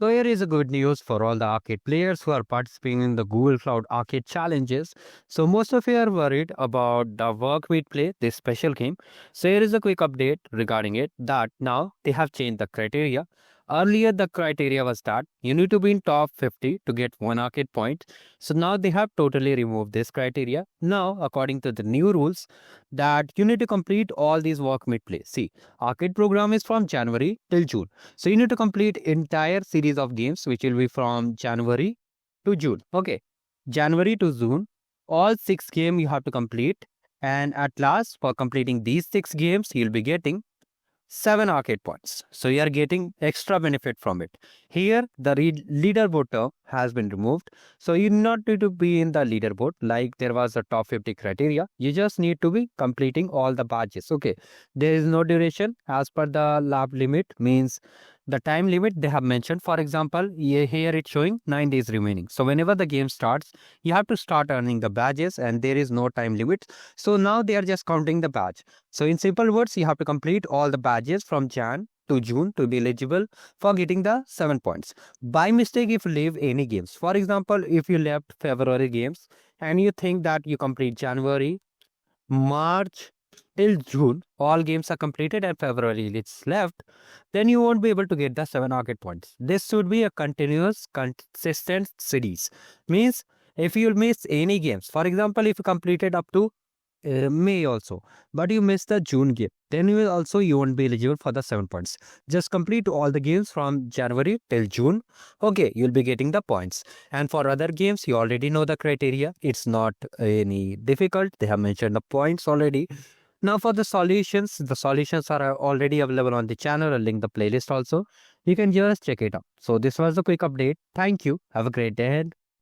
So here is a good news for all the arcade players who are participating in the Google Cloud Arcade challenges. So most of you are worried about the work we play, this special game. So here is a quick update regarding it that now they have changed the criteria. Earlier the criteria was that you need to be in top 50 to get one arcade point. So now they have totally removed this criteria. Now according to the new rules that you need to complete all these work we play. See, arcade program is from January till June. So you need to complete entire series of games which will be from January to June. Okay. January to June. All 6 games you have to complete. And at last, for completing these 6 games, you'll be getting 7 arcade points. So you are getting extra benefit from it. Here, the leaderboard term has been removed. So you not need to be in the leaderboard like there was a top 50 criteria. You just need to be completing all the badges. Okay. There is no duration as per the lab limit means the time limit they have mentioned. For example, here it's showing 9 days remaining. So whenever the game starts, you have to start earning the badges and there is no time limit. So now they are just counting the badge. So in simple words, you have to complete all the badges from Jan to June to be eligible for getting the 7 points. By mistake, if you leave any games, for example, if you left February games and you think that you complete January, March till June, all games are completed and February it's left, then you won't be able to get the 7 arcade points. This should be a continuous, consistent series. Means if you miss any games, for example, if you completed up to May also, but you missed the June game, then you won't be eligible for the 7 points. Just complete all the games from January till June. Okay, you'll be getting the points. And for other games, you already know the criteria. It's not any difficult. They have mentioned the points already. Now for the solutions are already available on the channel. I'll link the playlist also. You can just check it out. So this was a quick update. Thank you. Have a great day ahead.